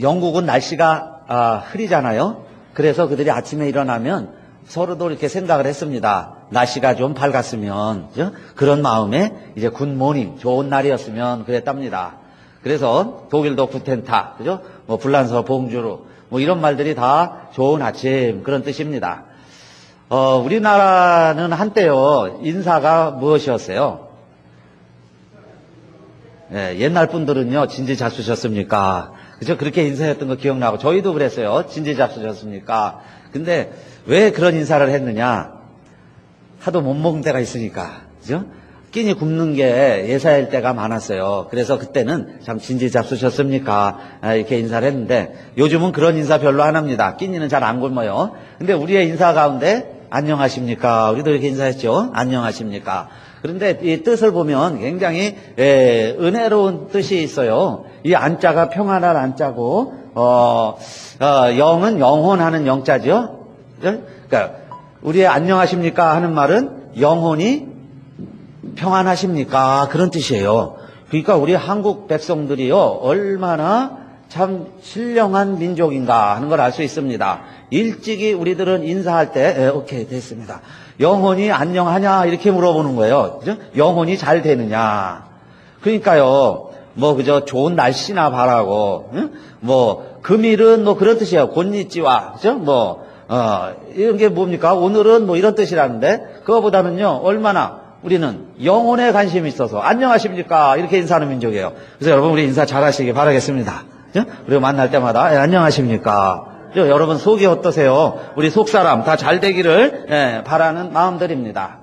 영국은 날씨가 흐리잖아요. 그래서 그들이 아침에 일어나면 서로도 이렇게 생각을 했습니다. 날씨가 좀 밝았으면, 그죠? 그런 마음에 이제 굿모닝, 좋은 날이었으면 그랬답니다. 그래서 독일도 구텐타, 그죠? 뭐 불란서 봉주르, 뭐 이런 말들이 다 좋은 아침, 그런 뜻입니다. 우리나라는 한때요, 인사가 무엇이었어요? 예, 옛날 분들은요, 진지 잡수셨습니까? 그죠? 그렇게 인사했던 거 기억나고, 저희도 그랬어요. 진지 잡수셨습니까? 근데 왜 그런 인사를 했느냐? 하도 못 먹은 때가 있으니까, 그죠? 끼니 굶는 게 예사일 때가 많았어요. 그래서 그때는 참 진지 잡수셨습니까? 이렇게 인사를 했는데, 요즘은 그런 인사 별로 안 합니다. 끼니는 잘 안 굶어요. 근데 우리의 인사 가운데, 안녕하십니까? 우리도 이렇게 인사했죠? 안녕하십니까? 그런데 이 뜻을 보면 굉장히 은혜로운 뜻이 있어요. 이 안자가 평안할 안자고, 영은 영혼하는 영자죠. 그러니까 우리의 안녕하십니까 하는 말은 영혼이 평안하십니까 그런 뜻이에요. 그러니까 우리 한국 백성들이요 얼마나 참 신령한 민족인가 하는 걸 알 수 있습니다. 일찍이 우리들은 인사할 때 오케이 됐습니다. 영혼이 안녕하냐 이렇게 물어보는 거예요. 그죠? 영혼이 잘 되느냐. 그러니까요. 뭐 그저 좋은 날씨나 바라고, 응? 뭐 금일은 뭐 그런 뜻이에요. 곤니찌와, 그죠? 뭐 이런 게 뭡니까? 오늘은 뭐 이런 뜻이라는데 그거보다는요 얼마나 우리는 영혼에 관심이 있어서 안녕하십니까 이렇게 인사하는 민족이에요. 그래서 여러분 우리 인사 잘하시기 바라겠습니다. 그죠? 우리가 만날 때마다 안녕하십니까. 그죠? 여러분 속이 어떠세요? 우리 속사람 다 잘 되기를 바라는 마음들입니다.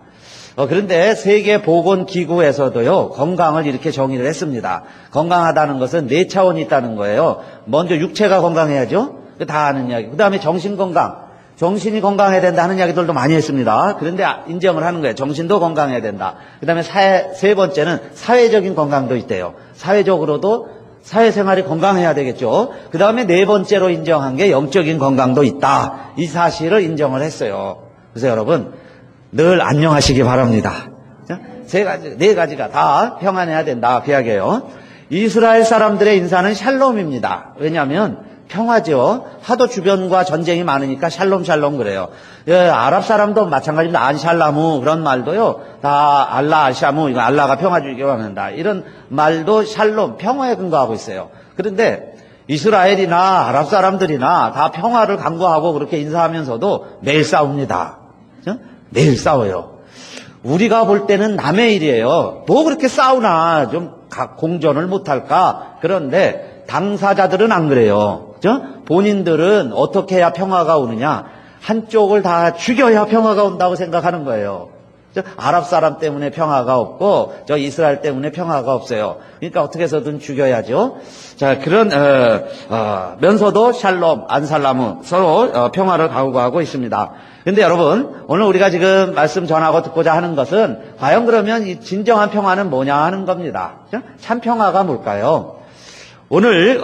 그런데 세계보건기구에서도요, 건강을 이렇게 정의를 했습니다. 건강하다는 것은 네 차원이 있다는 거예요. 먼저 육체가 건강해야죠. 다 아는 이야기. 그 다음에 정신건강. 정신이 건강해야 된다 하는 이야기들도 많이 했습니다. 그런데 인정을 하는 거예요. 정신도 건강해야 된다. 그 다음에 세 번째는 사회적인 건강도 있대요. 사회적으로도 사회생활이 건강해야 되겠죠. 그 다음에 네 번째로 인정한 게 영적인 건강도 있다. 이 사실을 인정을 했어요. 그래서 여러분, 늘 안녕하시기 바랍니다. 네 가지가 다 평안해야 된다. 그 이야기예요. 이스라엘 사람들의 인사는 샬롬입니다. 왜냐하면 평화죠. 하도 주변과 전쟁이 많으니까 샬롬 그래요. 아랍 사람도 마찬가지입니다. 안샬라무 그런 말도요. 다 알라 알샤무 이거 알라가 평화 주기를 원한다. 이런 말도 샬롬 평화에 근거하고 있어요. 그런데 이스라엘이나 아랍 사람들이나 다 평화를 강구하고 그렇게 인사하면서도 매일 싸웁니다. 매일 싸워요. 우리가 볼 때는 남의 일이에요. 뭐 그렇게 싸우나 좀 공존을 못할까? 그런데 당사자들은 안 그래요. 그죠? 본인들은 어떻게 해야 평화가 오느냐? 한쪽을 다 죽여야 평화가 온다고 생각하는 거예요. 아랍 사람 때문에 평화가 없고 저 이스라엘 때문에 평화가 없어요. 그러니까 어떻게 해서든 죽여야죠. 자, 그런 면서도 샬롬, 안살라무 서로 평화를 강구하고 있습니다. 근데 여러분, 오늘 우리가 지금 말씀 전하고 듣고자 하는 것은 과연 그러면 이 진정한 평화는 뭐냐 하는 겁니다. 참 평화가 뭘까요? 오늘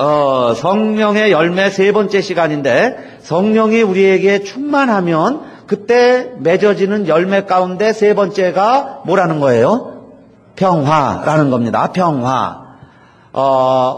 성령의 열매 세 번째 시간인데 성령이 우리에게 충만하면 그때 맺어지는 열매 가운데 세 번째가 뭐라는 거예요? 평화라는 겁니다. 평화.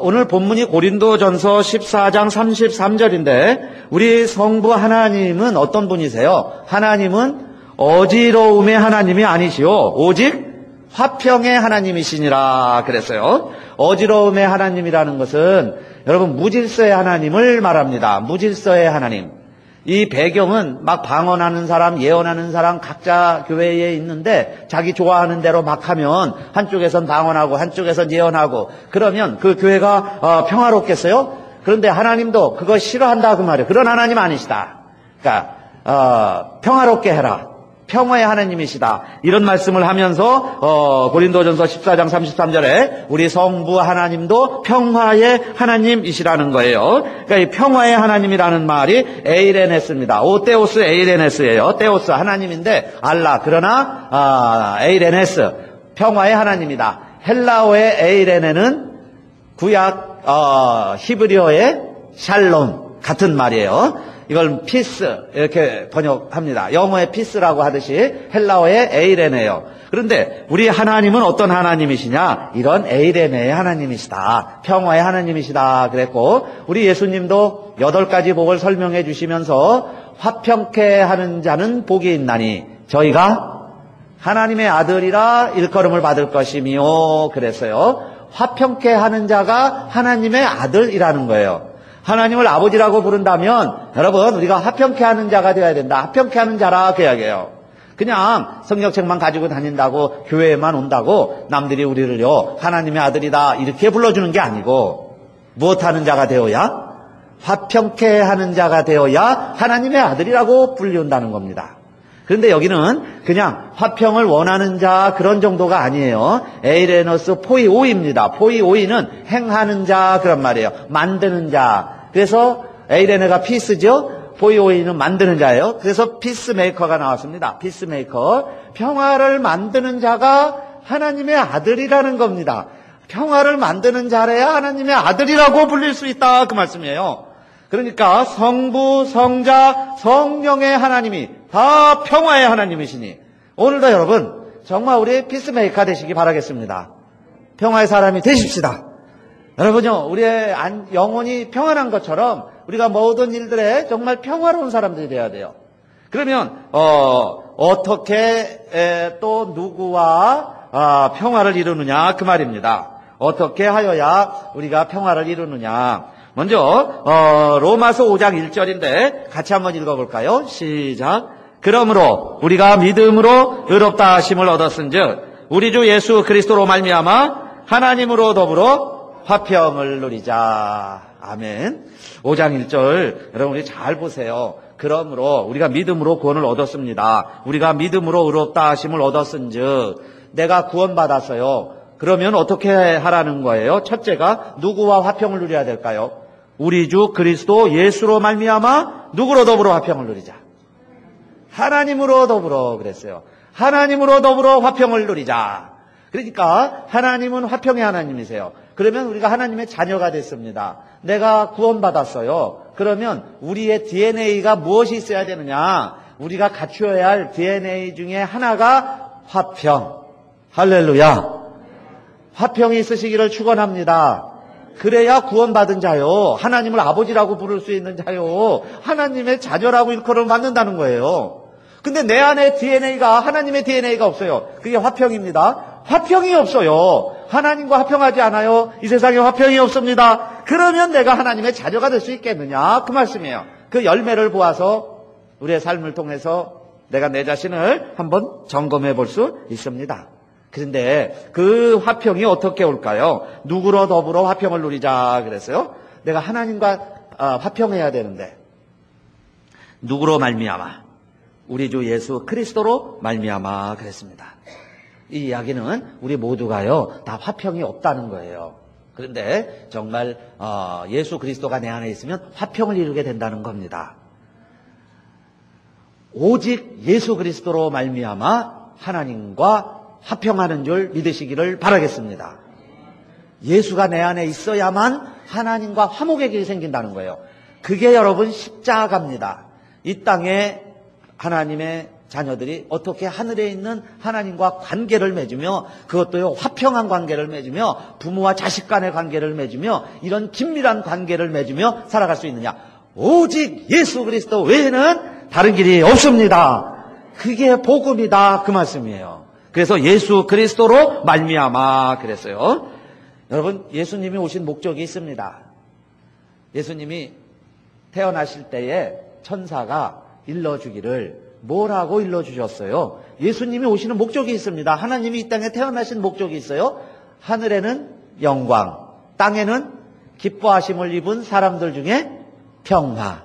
오늘 본문이 고린도전서 14장 33절인데 우리 성부 하나님은 어떤 분이세요? 하나님은 어지러움의 하나님이 아니시오. 오직 화평의 하나님이시니라 그랬어요. 어지러움의 하나님이라는 것은 여러분 무질서의 하나님을 말합니다. 무질서의 하나님. 이 배경은 막 방언하는 사람, 예언하는 사람 각자 교회에 있는데 자기 좋아하는 대로 막 하면 한쪽에선 방언하고 한쪽에선 예언하고 그러면 그 교회가 평화롭겠어요? 그런데 하나님도 그거 싫어한다 그 말이에요. 그런 하나님 아니시다. 그러니까 평화롭게 해라. 평화의 하나님이시다. 이런 말씀을 하면서 고린도전서 14장 33절에 우리 성부 하나님도 평화의 하나님이시라는 거예요. 그러니까 이 평화의 하나님이라는 말이 에이레네스입니다. 오테오스 에이레네스예요. 테오스 하나님인데 알라 그러나 에이레네스 평화의 하나님이다. 헬라어의 에이레네는 구약 히브리어의 샬롬 같은 말이에요. 이걸 피스 이렇게 번역합니다. 영어의 피스라고 하듯이 헬라어의 에이레네요. 그런데 우리 하나님은 어떤 하나님이시냐? 이런 에이레네의 하나님이시다. 평화의 하나님이시다 그랬고, 우리 예수님도 8가지 복을 설명해 주시면서 화평케 하는 자는 복이 있나니 저희가 하나님의 아들이라 일컬음을 받을 것이며 그랬어요. 화평케 하는 자가 하나님의 아들이라는 거예요. 하나님을 아버지라고 부른다면 여러분 우리가 화평케 하는 자가 되어야 된다. 화평케 하는 자라 그 이야기예요. 그냥 성경책만 가지고 다닌다고 교회에만 온다고 남들이 우리를요 하나님의 아들이다 이렇게 불러주는 게 아니고, 무엇하는 자가 되어야? 화평케 하는 자가 되어야 하나님의 아들이라고 불린다는 겁니다. 그런데 여기는 그냥 화평을 원하는 자 그런 정도가 아니에요. 에이레너스 포이오이입니다. 포이오이는 행하는 자 그런 말이에요. 만드는 자. 그래서 에이레네가 피스죠. 포이오이는 만드는 자예요. 그래서 피스메이커가 나왔습니다. 피스메이커. 평화를 만드는 자가 하나님의 아들이라는 겁니다. 평화를 만드는 자래야 하나님의 아들이라고 불릴 수 있다 그 말씀이에요. 그러니까 성부, 성자, 성령의 하나님이 다 평화의 하나님이시니 오늘도 여러분 정말 우리 피스메이커 되시기 바라겠습니다. 평화의 사람이 되십시다. 여러분요, 우리의 영혼이 평안한 것처럼 우리가 모든 일들에 정말 평화로운 사람들이 되어야 돼요. 그러면 어떻게 또 누구와 평화를 이루느냐 그 말입니다. 어떻게 하여야 우리가 평화를 이루느냐. 먼저 로마서 5장 1절인데 같이 한번 읽어볼까요? 시작. 그러므로 우리가 믿음으로 의롭다 하심을 얻었은즉 우리 주 예수 그리스도로 말미암아 하나님으로 더불어 화평을 누리자. 아멘. 5장 1절 여러분 우리 잘 보세요. 그러므로 우리가 믿음으로 구원을 얻었습니다. 우리가 믿음으로 의롭다 하심을 얻었은즉 내가 구원받았어요. 그러면 어떻게 하라는 거예요? 첫째가 누구와 화평을 누려야 될까요? 우리 주 그리스도 예수로 말미암아 누구로 더불어 화평을 누리자. 하나님으로 더불어 그랬어요. 하나님으로 더불어 화평을 누리자. 그러니까 하나님은 화평의 하나님이세요. 그러면 우리가 하나님의 자녀가 됐습니다. 내가 구원받았어요. 그러면 우리의 DNA가 무엇이 있어야 되느냐? 우리가 갖추어야 할 DNA 중에 하나가 화평. 할렐루야. 화평이 있으시기를 축원합니다. 그래야 구원받은 자요. 하나님을 아버지라고 부를 수 있는 자요. 하나님의 자녀라고 일컬음을 받는다는 거예요. 근데 내 안에 DNA가 하나님의 DNA가 없어요. 그게 화평입니다. 화평이 없어요. 하나님과 화평하지 않아요. 이 세상에 화평이 없습니다. 그러면 내가 하나님의 자녀가 될 수 있겠느냐 그 말씀이에요. 그 열매를 보아서 우리의 삶을 통해서 내가 내 자신을 한번 점검해 볼 수 있습니다. 그런데 그 화평이 어떻게 올까요? 누구로 더불어 화평을 누리자 그랬어요. 내가 하나님과 화평해야 되는데 누구로 말미암아? 우리 주 예수 그리스도로 말미암아 그랬습니다. 이 이야기는 우리 모두가요 다 화평이 없다는 거예요. 그런데 정말 예수 그리스도가 내 안에 있으면 화평을 이루게 된다는 겁니다. 오직 예수 그리스도로 말미암아 하나님과 화평하는 줄 믿으시기를 바라겠습니다. 예수가 내 안에 있어야만 하나님과 화목의 길이 생긴다는 거예요. 그게 여러분 십자가입니다. 이 땅에 하나님의 자녀들이 어떻게 하늘에 있는 하나님과 관계를 맺으며 그것도요 화평한 관계를 맺으며 부모와 자식 간의 관계를 맺으며 이런 긴밀한 관계를 맺으며 살아갈 수 있느냐? 오직 예수 그리스도 외에는 다른 길이 없습니다. 그게 복음이다 그 말씀이에요. 그래서 예수 그리스도로 말미암아 그랬어요. 여러분 예수님이 오신 목적이 있습니다. 예수님이 태어나실 때에 천사가 일러주기를 뭐라고 일러주셨어요? 예수님이 오시는 목적이 있습니다. 하나님이 이 땅에 태어나신 목적이 있어요. 하늘에는 영광, 땅에는 기뻐하심을 입은 사람들 중에 평화.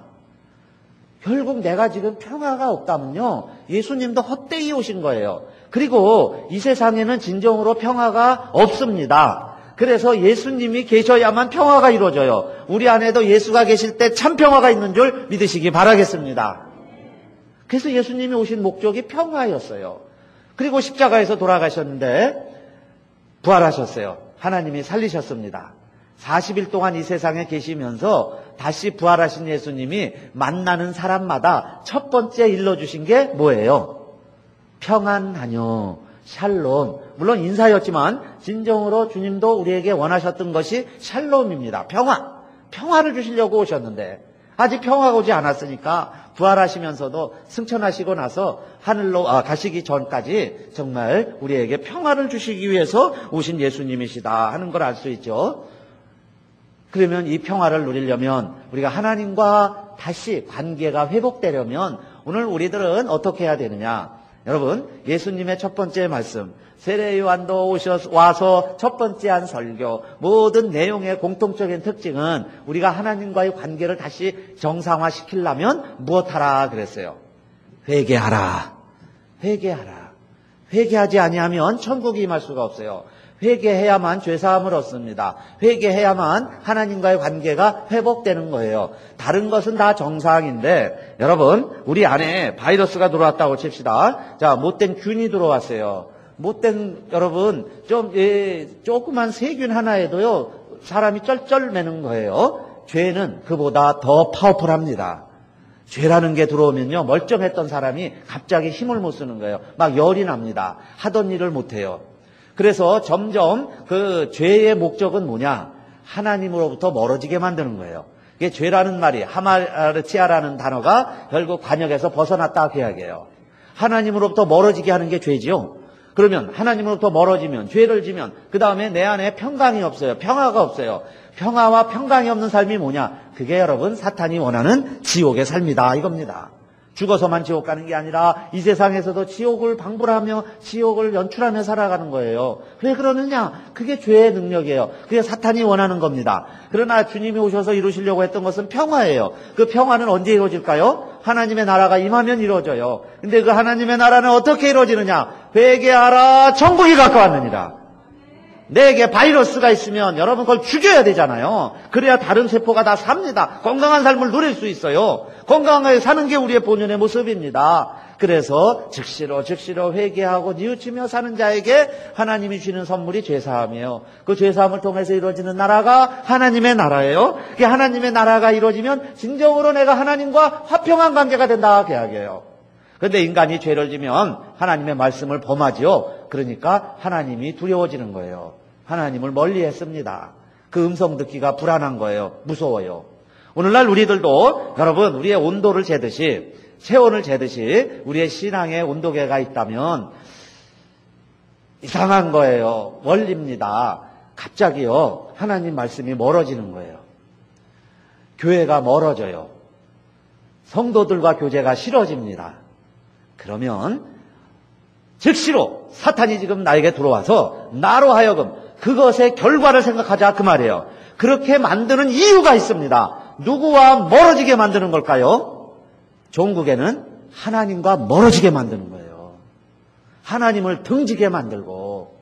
결국 내가 지금 평화가 없다면요 예수님도 헛되이 오신 거예요. 그리고 이 세상에는 진정으로 평화가 없습니다. 그래서 예수님이 계셔야만 평화가 이루어져요. 우리 안에도 예수가 계실 때 참 평화가 있는 줄 믿으시기 바라겠습니다. 그래서 예수님이 오신 목적이 평화였어요. 그리고 십자가에서 돌아가셨는데 부활하셨어요. 하나님이 살리셨습니다. 40일 동안 이 세상에 계시면서 다시 부활하신 예수님이 만나는 사람마다 첫 번째 일러주신 게 뭐예요? 평안하뇨, 샬롬. 물론 인사였지만 진정으로 주님도 우리에게 원하셨던 것이 샬롬입니다. 평화를 주시려고 오셨는데 아직 평화가 오지 않았으니까 부활하시면서도 승천하시고 나서 하늘로 가시기 전까지 정말 우리에게 평화를 주시기 위해서 오신 예수님이시다 하는 걸 알 수 있죠. 그러면 이 평화를 누리려면 우리가 하나님과 다시 관계가 회복되려면 오늘 우리들은 어떻게 해야 되느냐? 여러분, 예수님의 첫 번째 말씀, 세례 요한도 와서 첫 번째 한 설교, 모든 내용의 공통적인 특징은 우리가 하나님과의 관계를 다시 정상화시키려면 무엇하라 그랬어요? 회개하라. 회개하지 아니하면 천국에 임할 수가 없어요. 회개해야만 죄사함을 얻습니다. 회개해야만 하나님과의 관계가 회복되는 거예요. 다른 것은 다 정상인데 여러분, 우리 안에 바이러스가 들어왔다고 칩시다. 자, 못된 균이 들어왔어요. 여러분, 조그만 세균 하나에도요 사람이 쩔쩔매는 거예요. 죄는 그보다 더 파워풀합니다. 죄라는 게 들어오면요 멀쩡했던 사람이 갑자기 힘을 못 쓰는 거예요. 막 열이 납니다. 하던 일을 못 해요. 그래서 점점 그 죄의 목적은 뭐냐? 하나님으로부터 멀어지게 만드는 거예요. 이게 죄라는 말이 하마르티아라는 단어가 결국 관역에서 벗어났다 그 이야기예요. 하나님으로부터 멀어지게 하는 게 죄지요. 그러면 하나님으로부터 멀어지면, 죄를 지면 그 다음에 내 안에 평강이 없어요. 평화가 없어요. 평화와 평강이 없는 삶이 뭐냐? 그게 여러분 사탄이 원하는 지옥의 삶이다 이겁니다. 죽어서만 지옥 가는 게 아니라 이 세상에서도 지옥을 방불하며 지옥을 연출하며 살아가는 거예요. 왜 그러느냐? 그게 죄의 능력이에요. 그게 사탄이 원하는 겁니다. 그러나 주님이 오셔서 이루시려고 했던 것은 평화예요. 그 평화는 언제 이루어질까요? 하나님의 나라가 임하면 이루어져요. 근데 그 하나님의 나라는 어떻게 이루어지느냐? 회개하라, 천국이 가까웠느니라. 내게 바이러스가 있으면 여러분 그걸 죽여야 되잖아요. 그래야 다른 세포가 다 삽니다. 건강한 삶을 누릴 수 있어요. 건강하게 사는 게 우리의 본연의 모습입니다. 그래서 즉시로 회개하고 뉘우치며 사는 자에게 하나님이 주시는 선물이 죄사함이에요. 그 죄사함을 통해서 이루어지는 나라가 하나님의 나라예요. 그 하나님의 나라가 이루어지면 진정으로 내가 하나님과 화평한 관계가 된다 그 이야기예요. 그런데 인간이 죄를 지면 하나님의 말씀을 범하지요. 그러니까 하나님이 두려워지는 거예요. 하나님을 멀리했습니다. 그 음성 듣기가 불안한 거예요. 무서워요. 오늘날 우리들도 여러분 우리의 온도를 재듯이 체온을 재듯이 우리의 신앙에 온도계가 있다면 이상한 거예요. 원리입니다. 갑자기요 하나님 말씀이 멀어지는 거예요. 교회가 멀어져요. 성도들과 교제가 싫어집니다. 그러면 즉시로 사탄이 지금 나에게 들어와서 나로 하여금 그것의 결과를 생각하자 그 말이에요. 그렇게 만드는 이유가 있습니다. 누구와 멀어지게 만드는 걸까요? 종국에는 하나님과 멀어지게 만드는 거예요. 하나님을 등지게 만들고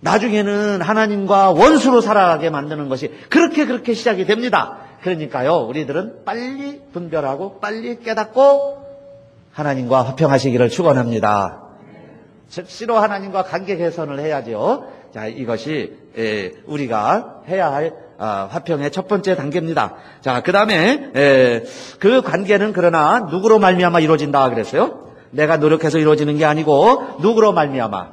나중에는 하나님과 원수로 살아가게 만드는 것이 그렇게 시작이 됩니다. 그러니까요 우리들은 빨리 분별하고 빨리 깨닫고 하나님과 화평하시기를 축원합니다. 즉시로 하나님과 관계 개선을 해야죠. 자, 이것이 우리가 해야 할 화평의 첫 번째 단계입니다. 자, 그 다음에 그 관계는 그러나 누구로 말미암아 이루어진다 그랬어요? 내가 노력해서 이루어지는 게 아니고 누구로 말미암아?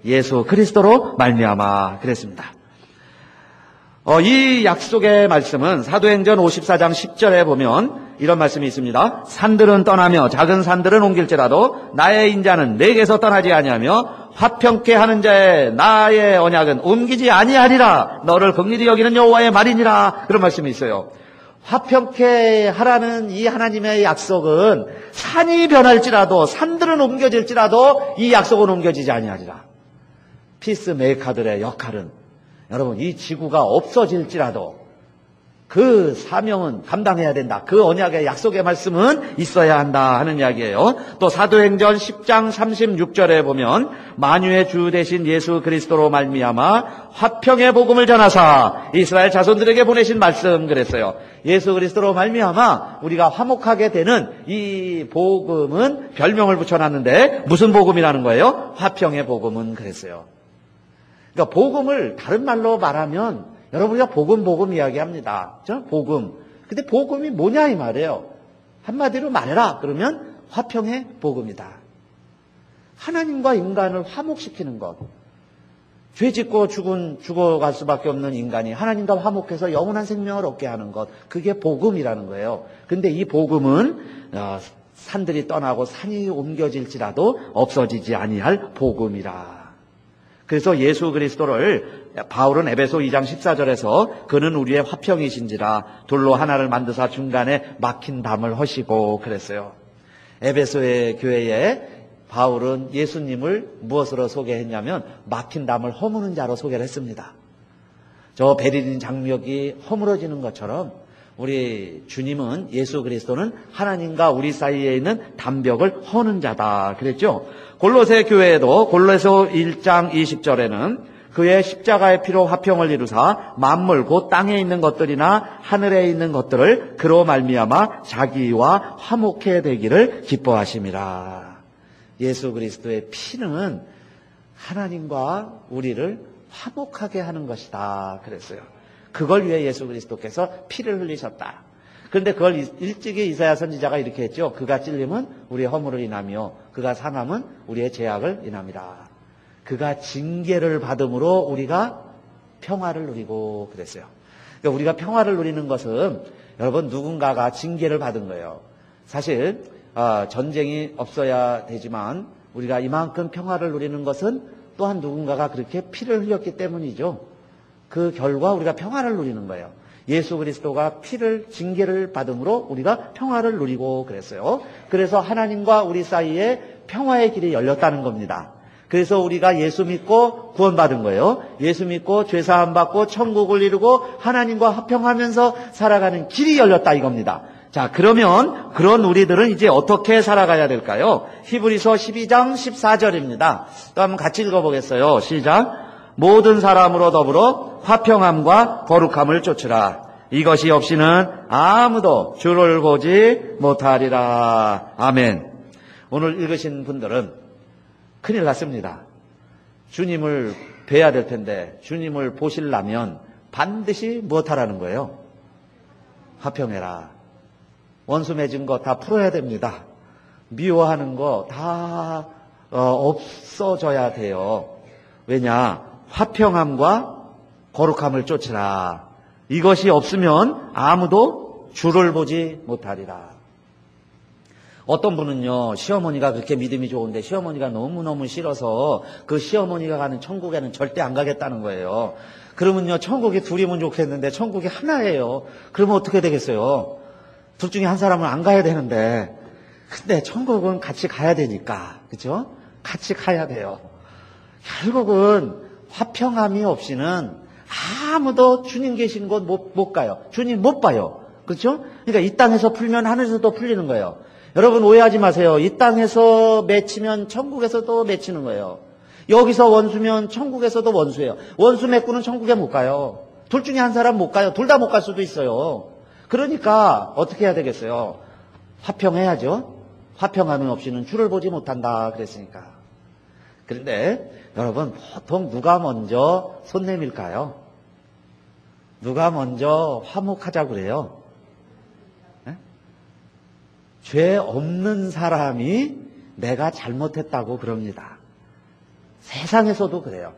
예수 그리스도로 말미암아 그랬습니다. 이 약속의 말씀은 사도행전 54장 10절에 보면 이런 말씀이 있습니다. 산들은 떠나며 작은 산들은 옮길지라도 나의 인자는 내게서 떠나지 아니하며 화평케 하는 자의 나의 언약은 옮기지 아니하리라. 너를 긍휼히 여기는 여호와의 말이니라. 그런 말씀이 있어요. 화평케 하라는 이 하나님의 약속은 산이 변할지라도 산들은 옮겨질지라도 이 약속은 옮겨지지 아니하리라. 피스메이커들의 역할은 여러분 이 지구가 없어질지라도 그 사명은 감당해야 된다. 그 언약의 약속의 말씀은 있어야 한다 하는 이야기예요. 또 사도행전 10장 36절에 보면 만유의 주 되신 예수 그리스도로 말미암아 화평의 복음을 전하사 이스라엘 자손들에게 보내신 말씀 그랬어요. 예수 그리스도로 말미암아 우리가 화목하게 되는 이 복음은 별명을 붙여놨는데 무슨 복음이라는 거예요? 화평의 복음은 그랬어요. 그러니까 복음을 다른 말로 말하면 여러분, 우리가 복음 이야기합니다. 그죠? 복음. 근데 복음이 뭐냐 이 말이에요. 한마디로 말해라. 그러면 화평의 복음이다. 하나님과 인간을 화목시키는 것. 죄 짓고 죽어갈 수밖에 없는 인간이 하나님과 화목해서 영원한 생명을 얻게 하는 것. 그게 복음이라는 거예요. 근데 이 복음은 산들이 떠나고 산이 옮겨질지라도 없어지지 아니할 복음이라. 그래서 예수 그리스도를 바울은 에베소 2장 14절에서 그는 우리의 화평이신지라 돌로 하나를 만드사 중간에 막힌 담을 허시고 그랬어요. 에베소의 교회에 바울은 예수님을 무엇으로 소개했냐면 막힌 담을 허무는 자로 소개를 했습니다. 저 베릴린 장벽이 허물어지는 것처럼 우리 주님은, 예수 그리스도는 하나님과 우리 사이에 있는 담벽을 허는 자다 그랬죠. 골로새 교회에도 골로새 1장 20절에는 그의 십자가의 피로 화평을 이루사 만물 곧 땅에 있는 것들이나 하늘에 있는 것들을 그로 말미암아 자기와 화목해 되기를 기뻐하심이라. 예수 그리스도의 피는 하나님과 우리를 화목하게 하는 것이다 그랬어요. 그걸 위해 예수 그리스도께서 피를 흘리셨다. 그런데 그걸 일찍이 이사야 선지자가 이렇게 했죠. 그가 찔림은 우리의 허물을 인하며 그가 상함은 우리의 죄악을 인함이라. 그가 징계를 받음으로 우리가 평화를 누리고 그랬어요. 그러니까 우리가 평화를 누리는 것은 여러분 누군가가 징계를 받은 거예요. 사실 전쟁이 없어야 되지만 우리가 이만큼 평화를 누리는 것은 또한 누군가가 그렇게 피를 흘렸기 때문이죠. 그 결과 우리가 평화를 누리는 거예요. 예수 그리스도가 징계를 받음으로 우리가 평화를 누리고 그랬어요. 그래서 하나님과 우리 사이에 평화의 길이 열렸다는 겁니다. 그래서 우리가 예수 믿고 구원받은 거예요. 예수 믿고 죄사함 받고 천국을 이루고 하나님과 화평하면서 살아가는 길이 열렸다 이겁니다. 자, 그러면 그런 우리들은 이제 어떻게 살아가야 될까요? 히브리서 12장 14절입니다. 또 한번 같이 읽어보겠어요. 시작. 모든 사람으로 더불어 화평함과 거룩함을 쫓으라. 이것이 없이는 아무도 주를 보지 못하리라. 아멘. 오늘 읽으신 분들은 큰일 났습니다. 주님을 뵈야 될 텐데 주님을 보시려면 반드시 무엇하라는 거예요? 화평해라. 원수 맺은 거 다 풀어야 됩니다. 미워하는 거 다 없어져야 돼요. 왜냐? 화평함과 거룩함을 쫓으라. 이것이 없으면 아무도 주를 보지 못하리라. 어떤 분은요, 시어머니가 그렇게 믿음이 좋은데 시어머니가 너무너무 싫어서 그 시어머니가 가는 천국에는 절대 안 가겠다는 거예요. 그러면요, 천국이 둘이면 좋겠는데 천국이 하나예요. 그러면 어떻게 되겠어요? 둘 중에 한 사람은 안 가야 되는데, 근데 천국은 같이 가야 되니까, 그죠? 같이 가야 돼요. 결국은 화평함이 없이는 아무도 주님 계신 곳 못 가요. 주님 못 봐요. 그렇죠? 그러니까 이 땅에서 풀면 하늘에서도 풀리는 거예요. 여러분 오해하지 마세요. 이 땅에서 맺히면 천국에서도 맺히는 거예요. 여기서 원수면 천국에서도 원수예요. 원수 맺고는 천국에 못 가요. 둘 중에 한 사람 못 가요. 둘 다 못 갈 수도 있어요. 그러니까 어떻게 해야 되겠어요? 화평해야죠. 화평함이 없이는 주를 보지 못한다 그랬으니까. 그런데 여러분 보통 누가 먼저 손 내밀까요? 누가 먼저 화목하자고 그래요? 네? 죄 없는 사람이 내가 잘못했다고 그럽니다. 세상에서도 그래요.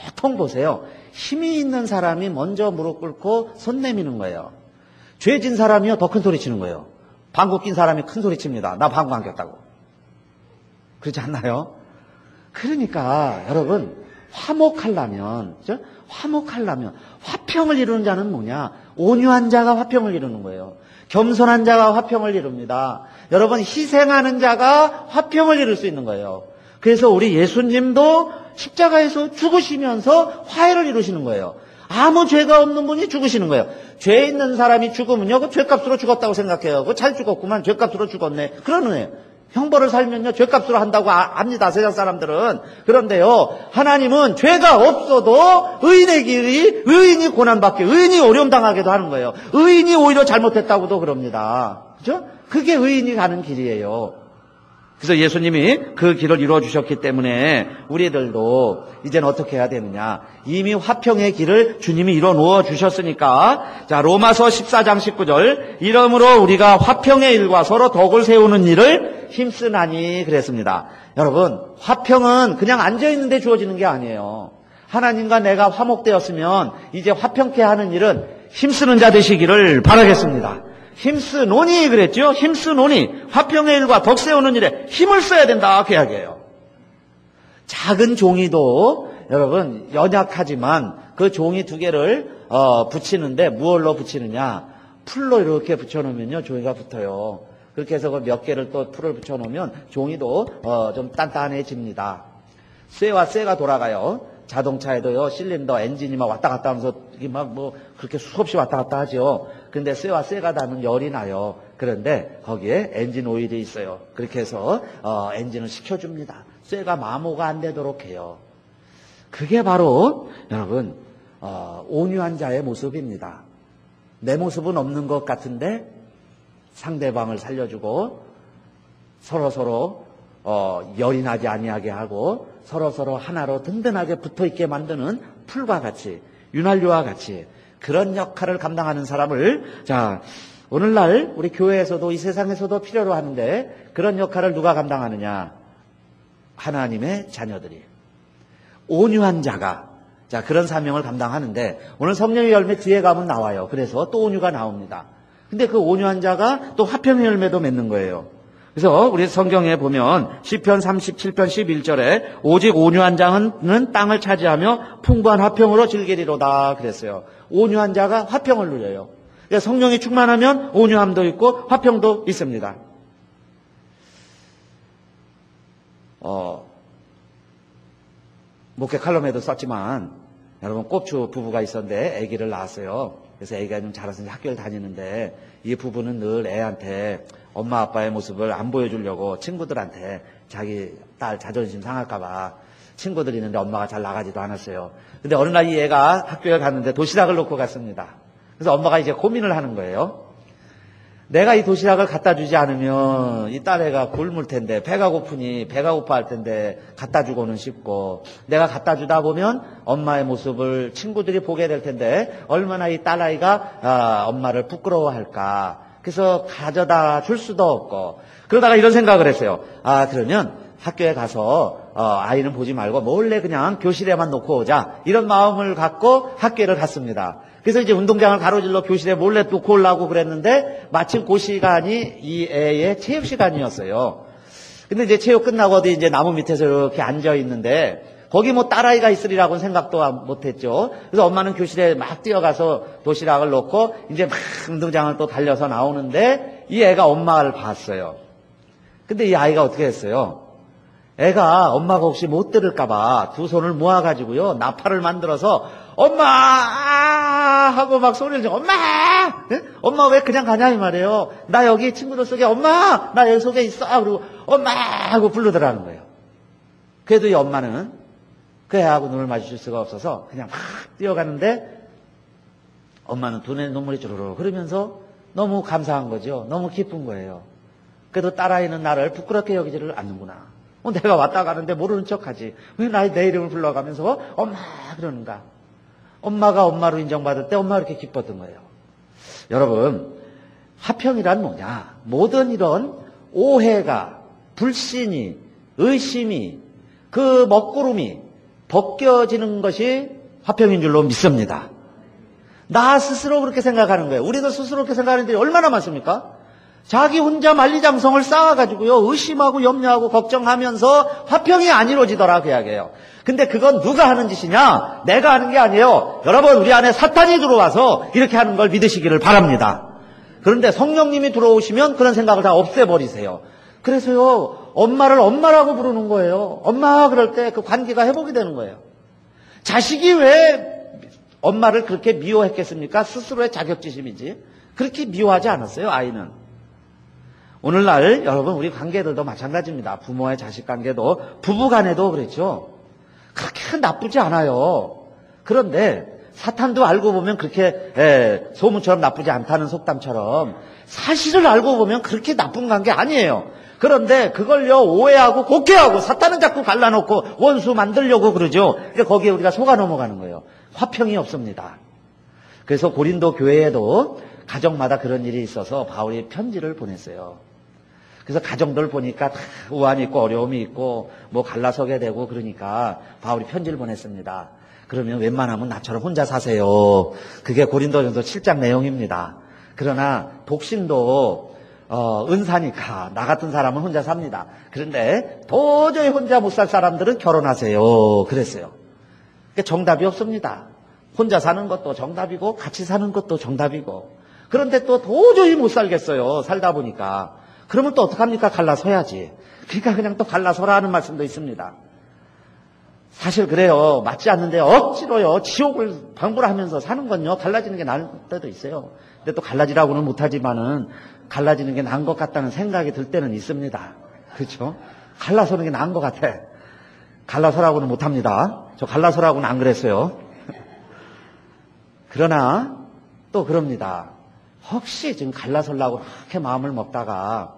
보통 보세요. 힘이 있는 사람이 먼저 무릎 꿇고 손 내미는 거예요. 죄진 사람이요 더 큰 소리 치는 거예요. 방구 낀 사람이 큰 소리 칩니다. 나 방구 안 꼈다고. 그렇지 않나요? 그러니까 여러분 화목하려면, 그죠? 화목하려면 화평을 이루는 자는 뭐냐? 온유한 자가 화평을 이루는 거예요. 겸손한 자가 화평을 이룹니다. 여러분 희생하는 자가 화평을 이룰 수 있는 거예요. 그래서 우리 예수님도 십자가에서 죽으시면서 화해를 이루시는 거예요. 아무 죄가 없는 분이 죽으시는 거예요. 죄 있는 사람이 죽으면요, 그 죄값으로 죽었다고 생각해요. 그 잘 죽었구만, 죄값으로 죽었네. 그러는 거예요. 형벌을 살면요, 죄값으로 한다고 압니다, 세상 사람들은. 그런데요, 하나님은 죄가 없어도 의인의 길이, 의인이 고난받게, 의인이 어려움 당하게도 하는 거예요. 의인이 오히려 잘못했다고도 그럽니다. 그죠? 그게 의인이 가는 길이에요. 그래서 예수님이 그 길을 이루어 주셨기 때문에 우리들도 이제는 어떻게 해야 되느냐. 이미 화평의 길을 주님이 이루어 놓아 주셨으니까, 자, 로마서 14장 19절, 이러므로 우리가 화평의 일과 서로 덕을 세우는 일을 힘쓰나니 그랬습니다. 여러분, 화평은 그냥 앉아있는데 주어지는 게 아니에요. 하나님과 내가 화목되었으면 이제 화평케 하는 일은 힘쓰는 자 되시기를 바라겠습니다. 힘쓰노니 그랬죠? 힘쓰노니 화평의 일과 덕 세우는 일에 힘을 써야 된다 그 이야기예요. 작은 종이도 여러분 연약하지만 그 종이 두 개를 붙이는데 무얼로 붙이느냐? 풀로 이렇게 붙여놓으면요 종이가 붙어요. 그렇게 해서 몇 개를 또 풀을 붙여놓으면 종이도 좀 단단해집니다. 쇠와 쇠가 돌아가요. 자동차에도요, 실린더, 엔진이 막 왔다 갔다 하면서, 이게 막 뭐, 그렇게 수없이 왔다 갔다 하죠. 근데 쇠와 쇠가 닿으면 열이 나요. 그런데 거기에 엔진 오일이 있어요. 그렇게 해서, 엔진을 식혀줍니다. 쇠가 마모가 안 되도록 해요. 그게 바로, 여러분, 온유한 자의 모습입니다. 내 모습은 없는 것 같은데, 상대방을 살려주고, 서로 열이 나지 아니하게 하고 서로 하나로 든든하게 붙어있게 만드는 풀과 같이 윤활유와 같이 그런 역할을 감당하는 사람을 자 오늘날 우리 교회에서도 이 세상에서도 필요로 하는데 그런 역할을 누가 감당하느냐? 하나님의 자녀들이 온유한 자가 자 그런 사명을 감당하는데 오늘 성령의 열매 뒤에 가면 나와요. 그래서 또 온유가 나옵니다. 근데 그 온유한 자가 또 화평의 열매도 맺는 거예요. 그래서 우리 성경에 보면 시편 37편 11절에 오직 온유한 자는 땅을 차지하며 풍부한 화평으로 즐기리로다 그랬어요. 온유한 자가 화평을 누려요. 그러니까 성령이 충만하면 온유함도 있고 화평도 있습니다. 목회 칼럼에도 썼지만 여러분 꼽주 부부가 있었는데 아기를 낳았어요. 그래서 아기가 좀 자라서 학교를 다니는데 이 부부는 늘 애한테 엄마 아빠의 모습을 안 보여주려고 친구들한테 자기 딸 자존심 상할까봐 친구들이 있는데 엄마가 잘 나가지도 않았어요. 근데 어느 날 이 애가 학교에 갔는데 도시락을 놓고 갔습니다. 그래서 엄마가 이제 고민을 하는 거예요. 내가 이 도시락을 갖다 주지 않으면 이 딸애가 굶을 텐데 배가 고프니 배가 고파할 텐데 갖다 주고는 싶고 내가 갖다 주다 보면 엄마의 모습을 친구들이 보게 될 텐데 얼마나 이 딸아이가 엄마를 부끄러워할까. 그래서 가져다 줄 수도 없고 그러다가 이런 생각을 했어요. 그러면 학교에 가서 아이는 보지 말고 몰래 그냥 교실에만 놓고 오자 이런 마음을 갖고 학교를 갔습니다. 그래서 이제 운동장을 가로질러 교실에 몰래 놓고 오려고 그랬는데 마침 그 시간이 이 애의 체육 시간이었어요. 근데 이제 체육 끝나고 어디 이제 나무 밑에서 이렇게 앉아 있는데 거기 뭐 딸아이가 있으리라고는 생각도 못했죠. 그래서 엄마는 교실에 막 뛰어가서 도시락을 놓고 이제 막 운동장을 또 달려서 나오는데 이 애가 엄마를 봤어요. 근데 이 아이가 어떻게 했어요? 애가 엄마가 혹시 못 들을까봐 두 손을 모아가지고요 나팔을 만들어서 엄마 하고 막 소리를 쳐. 엄마! 네? 엄마 왜 그냥 가냐 이 말이에요. 나 여기 친구들 속에 엄마! 나 여기 속에 있어. 그리고 엄마! 하고 부르더라는 거예요. 그래도 이 엄마는 그 애하고 눈을 마주칠 수가 없어서 그냥 막 뛰어가는데 엄마는 두 눈에 눈물이 주르륵 흐르면서 너무 감사한 거죠. 너무 기쁜 거예요. 그래도 딸아이는 나를 부끄럽게 여기지를 않는구나. 내가 왔다 가는데 모르는 척하지. 왜 내 이름을 불러가면서 엄마 그러는가. 엄마가 엄마로 인정받을 때 엄마가 이렇게 기뻤던 거예요. 여러분 화평이란 뭐냐. 모든 이런 오해가 불신이 의심이 그 먹구름이 벗겨지는 것이 화평인 줄로 믿습니다. 나 스스로 그렇게 생각하는 거예요. 우리도 스스로 그렇게 생각하는 일이 얼마나 많습니까? 자기 혼자 만리장성을 쌓아가지고요 의심하고 염려하고 걱정하면서 화평이 안 이루어지더라 그 이야기예요. 근데 그건 누가 하는 짓이냐? 내가 하는 게 아니에요. 여러분 우리 안에 사탄이 들어와서 이렇게 하는 걸 믿으시기를 바랍니다. 그런데 성령님이 들어오시면 그런 생각을 다 없애버리세요. 그래서요 엄마를 엄마라고 부르는 거예요. 엄마 그럴 때 그 관계가 회복이 되는 거예요. 자식이 왜 엄마를 그렇게 미워했겠습니까? 스스로의 자격지심이지. 그렇게 미워하지 않았어요 아이는. 오늘날 여러분 우리 관계들도 마찬가지입니다. 부모의 자식 관계도 부부간에도 그랬죠. 그렇게 나쁘지 않아요. 그런데 사탄도 알고 보면 그렇게 소문처럼 나쁘지 않다는 속담처럼 사실을 알고 보면 그렇게 나쁜 관계 아니에요. 그런데 그걸요 오해하고 곡해하고 사탄은 자꾸 갈라놓고 원수 만들려고 그러죠. 그러니까 거기에 우리가 속아 넘어가는 거예요. 화평이 없습니다. 그래서 고린도 교회에도 가정마다 그런 일이 있어서 바울이 편지를 보냈어요. 그래서 가정들 보니까 다 우환이 있고 어려움이 있고 뭐 갈라서게 되고 그러니까 바울이 편지를 보냈습니다. 그러면 웬만하면 나처럼 혼자 사세요. 그게 고린도전서 7장 내용입니다. 그러나 독신도 은사니까 나 같은 사람은 혼자 삽니다. 그런데 도저히 혼자 못 살 사람들은 결혼하세요. 그랬어요. 그러니까 정답이 없습니다. 혼자 사는 것도 정답이고 같이 사는 것도 정답이고 그런데 또 도저히 못 살겠어요. 살다 보니까. 그러면 또 어떡합니까? 갈라서야지. 그러니까 그냥 또 갈라서라 하는 말씀도 있습니다. 사실 그래요. 맞지 않는데 억지로요. 지옥을 방불하면서 사는 건요. 갈라지는 게 나을 때도 있어요. 근데 또 갈라지라고는 못하지만은 갈라지는 게 나은 것 같다는 생각이 들 때는 있습니다. 그렇죠? 갈라서는 게 나은 것 같아. 갈라서라고는 못합니다. 저 갈라서라고는 안 그랬어요. 그러나 또 그럽니다. 혹시 지금 갈라서려고 그렇게 마음을 먹다가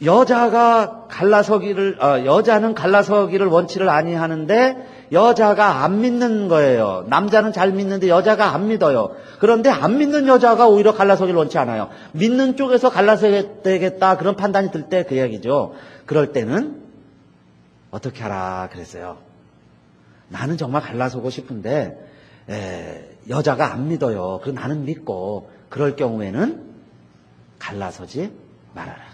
여자는 갈라서기를 원치를 아니하는데 여자가 안 믿는 거예요. 남자는 잘 믿는데 여자가 안 믿어요. 그런데 안 믿는 여자가 오히려 갈라서기를 원치 않아요. 믿는 쪽에서 갈라서야 되겠다 그런 판단이 들 때 그 얘기죠. 그럴 때는 어떻게 하라 그랬어요. 나는 정말 갈라서고 싶은데 여자가 안 믿어요. 그럼 나는 믿고 그럴 경우에는 갈라서지 말아라.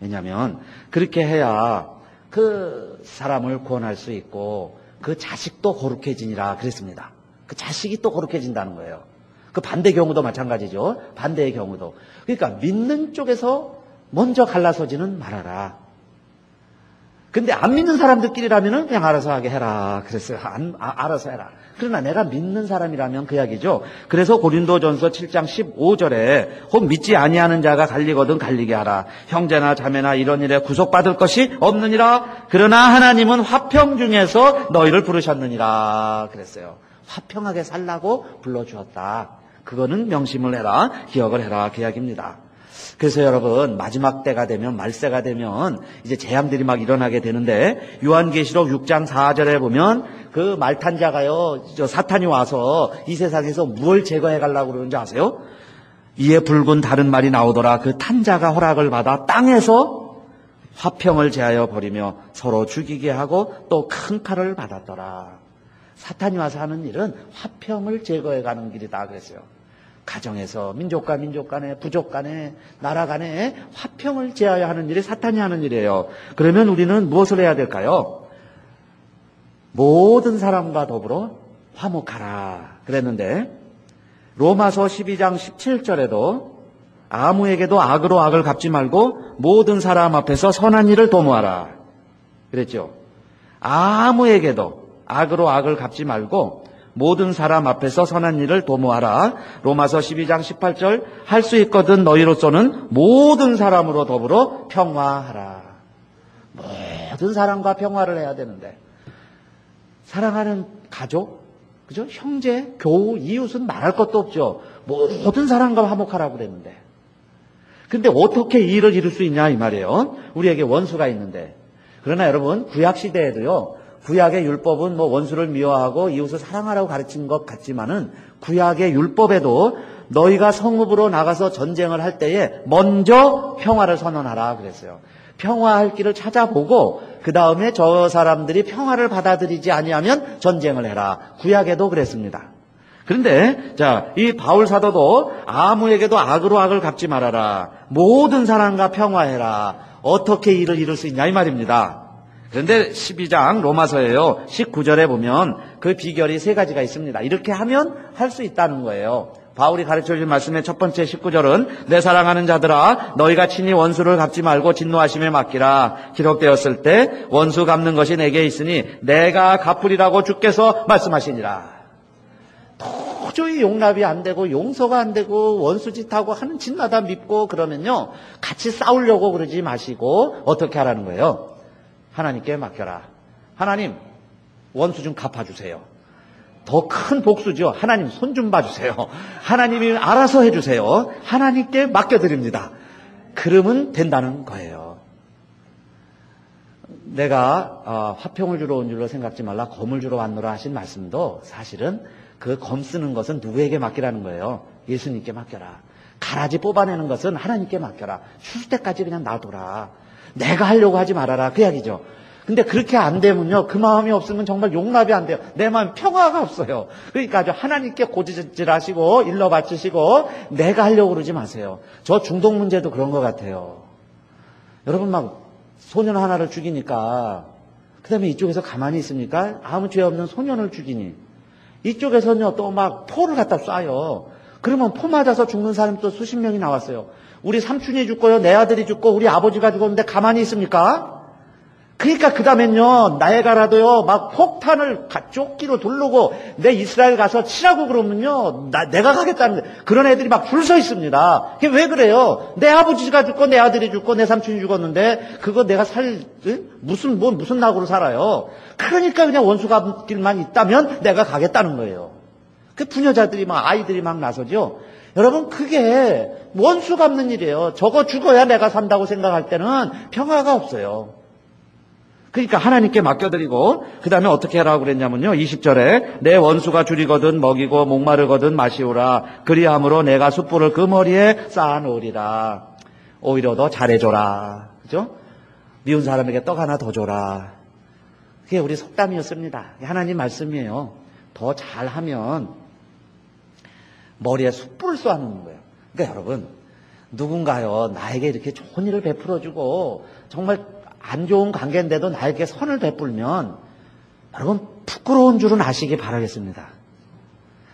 왜냐하면 그렇게 해야 그 사람을 구원할 수 있고 그 자식도 거룩해지니라 그랬습니다. 그 자식이 또 거룩해진다는 거예요. 그 반대 경우도 마찬가지죠. 반대의 경우도. 그러니까 믿는 쪽에서 먼저 갈라서지는 말아라. 근데 안 믿는 사람들끼리라면은 그냥 알아서 하게 해라. 그랬어요. 알아서 해라. 그러나 내가 믿는 사람이라면 그 이야기죠. 그래서 고린도전서 7장 15절에 혹 믿지 아니하는 자가 갈리거든 갈리게 하라. 형제나 자매나 이런 일에 구속받을 것이 없느니라. 그러나 하나님은 화평 중에서 너희를 부르셨느니라. 그랬어요. 화평하게 살라고 불러주었다. 그거는 명심을 해라. 기억을 해라. 그 이야기입니다. 그래서 여러분 마지막 때가 되면 말세가 되면 이제 재앙들이 막 일어나게 되는데 요한계시록 6장 4절에 보면 그 말탄 자가요 사탄이 와서 이 세상에서 뭘 제거해 가려고 그러는지 아세요? 이에 붉은 다른 말이 나오더라. 그 탄자가 허락을 받아 땅에서 화평을 제하여 버리며 서로 죽이게 하고 또 큰 칼을 받았더라. 사탄이 와서 하는 일은 화평을 제거해 가는 길이다 그랬어요. 가정에서 민족과 민족 간에 부족 간에 나라 간에 화평을 제하여 하는 일이 사탄이 하는 일이에요. 그러면 우리는 무엇을 해야 될까요? 모든 사람과 더불어 화목하라 그랬는데 로마서 12장 17절에도 아무에게도 악으로 악을 갚지 말고 모든 사람 앞에서 선한 일을 도모하라 그랬죠. 아무에게도 악으로 악을 갚지 말고 모든 사람 앞에서 선한 일을 도모하라. 로마서 12장 18절 할 수 있거든 너희로서는 모든 사람으로 더불어 평화하라. 모든 사람과 평화를 해야 되는데 사랑하는 가족, 그죠? 형제, 교우, 이웃은 말할 것도 없죠. 모든 사람과 화목하라고 그랬는데 근데 어떻게 이 일을 이룰 수 있냐 이 말이에요. 우리에게 원수가 있는데 그러나 여러분 구약시대에도요 구약의 율법은 뭐 원수를 미워하고 이웃을 사랑하라고 가르친 것 같지만은 구약의 율법에도 너희가 성읍으로 나가서 전쟁을 할 때에 먼저 평화를 선언하라 그랬어요. 평화할 길을 찾아보고 그 다음에 저 사람들이 평화를 받아들이지 아니하면 전쟁을 해라. 구약에도 그랬습니다. 그런데 이 바울 사도도 아무에게도 악으로 악을 갚지 말아라. 모든 사람과 평화해라. 어떻게 이를 이룰 수 있냐 이 말입니다. 그런데 12장 로마서에요 19절에 보면 그 비결이 세 가지가 있습니다. 이렇게 하면 할 수 있다는 거예요. 바울이 가르쳐준 말씀의 첫 번째 19절은 내 사랑하는 자들아 너희가 친히 원수를 갚지 말고 진노하심에 맡기라. 기록되었을 때 원수 갚는 것이 내게 있으니 내가 갚으리라고 주께서 말씀하시니라. 도저히 용납이 안 되고 용서가 안 되고 원수짓하고 하는 짓마다 밉고 그러면요 같이 싸우려고 그러지 마시고 어떻게 하라는 거예요? 하나님께 맡겨라. 하나님 원수 좀 갚아주세요. 더 큰 복수죠. 하나님 손 좀 봐주세요. 하나님이 알아서 해주세요. 하나님께 맡겨드립니다. 그러면 된다는 거예요. 내가 화평을 주러 온 줄로 생각지 말라 검을 주러 왔노라 하신 말씀도 사실은 그 검 쓰는 것은 누구에게 맡기라는 거예요. 예수님께 맡겨라. 가라지 뽑아내는 것은 하나님께 맡겨라. 출 때까지 그냥 놔둬라. 내가 하려고 하지 말아라. 그 이야기죠. 근데 그렇게 안 되면요, 그 마음이 없으면 정말 용납이 안 돼요. 내 마음 평화가 없어요. 그러니까 아주 하나님께 고지질하시고 일러 바치시고 내가 하려고 그러지 마세요. 저 중독 문제도 그런 것 같아요. 여러분 막 소년 하나를 죽이니까 그 다음에 이쪽에서 가만히 있습니까? 아무 죄 없는 소년을 죽이니 이쪽에서는요 또 막 포를 갖다 쏴요. 그러면 포 맞아서 죽는 사람이 또 수십 명이 나왔어요. 우리 삼촌이 죽고요, 내 아들이 죽고 우리 아버지가 죽었는데 가만히 있습니까? 그러니까 그 다음엔요, 나에가라도요, 막 폭탄을 조끼로 두르고 내 이스라엘 가서 치라고 그러면요, 내가 가겠다는 거예요. 그런 애들이 막 줄 서 있습니다. 그게 왜 그래요? 내 아버지가 죽고 내 아들이 죽고 내 삼촌이 죽었는데 그거 내가 무슨 낙으로 살아요? 그러니까 그냥 원수가 길만 있다면 내가 가겠다는 거예요. 그 부녀자들이 막 아이들이 막 나서죠. 여러분 그게 원수 갚는 일이에요. 저거 죽어야 내가 산다고 생각할 때는 평화가 없어요. 그러니까 하나님께 맡겨드리고 그 다음에 어떻게 하라고 그랬냐면요. 20절에 내 원수가 줄이거든 먹이고 목마르거든 마시오라. 그리함으로 내가 숯불을 그 머리에 쌓아놓으리라. 오히려 더 잘해줘라. 그죠? 미운 사람에게 떡 하나 더 줘라. 그게 우리 속담이었습니다. 하나님 말씀이에요. 더 잘하면 머리에 숯불을 쏘아놓는 거예요. 그러니까 여러분 누군가요 나에게 이렇게 좋은 일을 베풀어주고 정말 안 좋은 관계인데도 나에게 선을 베풀면 여러분 부끄러운 줄은 아시기 바라겠습니다.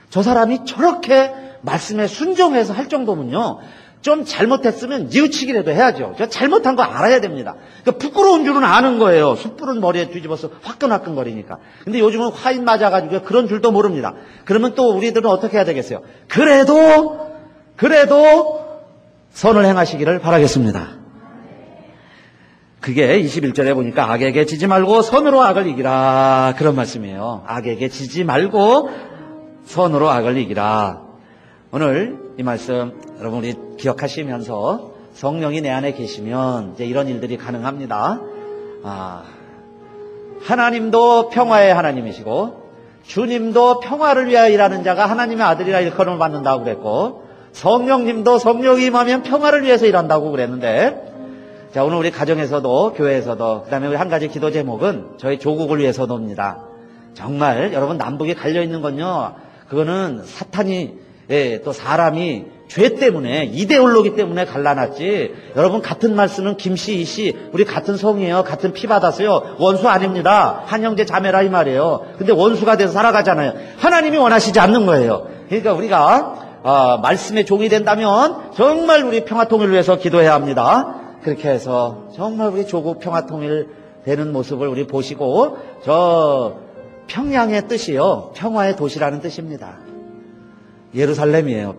저 사람이 저렇게 말씀에 순종해서 할 정도면요 좀 잘못했으면 뉘우치기라도 해야죠. 저 잘못한 거 알아야 됩니다. 그러니까 부끄러운 줄은 아는 거예요. 숯불은 머리에 뒤집어서 화끈화끈거리니까. 근데 요즘은 화인 맞아가지고 그런 줄도 모릅니다. 그러면 또 우리들은 어떻게 해야 되겠어요? 그래도 선을 행하시기를 바라겠습니다. 그게 21절에 보니까 악에게 지지 말고 선으로 악을 이기라. 그런 말씀이에요. 악에게 지지 말고 선으로 악을 이기라. 오늘 이 말씀 여러분 우리 기억하시면서 성령이 내 안에 계시면 이제 이런 일들이 가능합니다. 하나님도 평화의 하나님이시고 주님도 평화를 위하여 일하는 자가 하나님의 아들이라 일컬음을 받는다고 그랬고 성령님도 성령이 임하면 평화를 위해서 일한다고 그랬는데 자, 오늘 우리 가정에서도 교회에서도 그다음에 우리 한 가지 기도 제목은 저희 조국을 위해서도입니다. 정말 여러분 남북이 갈려 있는 건요. 그거는 사탄이 또 사람이 죄 때문에 이데올로기 때문에 갈라놨지. 여러분 같은 말씀은 김씨 이씨 우리 같은 성이에요. 같은 피 받았어요. 원수 아닙니다. 한 형제 자매라 이 말이에요. 근데 원수가 돼서 살아가잖아요. 하나님이 원하시지 않는 거예요. 그러니까 우리가 말씀의 종이 된다면 정말 우리 평화통일을 위해서 기도해야 합니다. 그렇게 해서 정말 우리 조국 평화통일 되는 모습을 우리 보시고 저 평양의 뜻이요 평화의 도시라는 뜻입니다. 예루살렘이에요.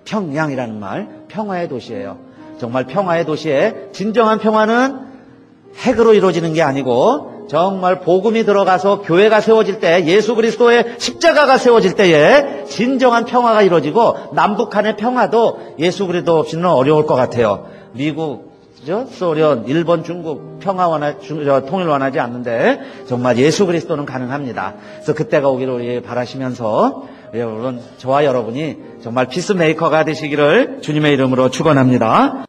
평양이라는 말 평화의 도시예요. 정말 평화의 도시에 진정한 평화는 핵으로 이루어지는 게 아니고 정말 복음이 들어가서 교회가 세워질 때 예수 그리스도의 십자가가 세워질 때에 진정한 평화가 이루어지고 남북 간의 평화도 예수 그리스도 없이는 어려울 것 같아요. 미국 소련, 일본, 중국 통일 원하지 않는데 정말 예수 그리스도는 가능합니다. 그래서 그때가 오기를 우리 바라시면서 여러분 저와 여러분이 정말 피스메이커가 되시기를 주님의 이름으로 축원합니다.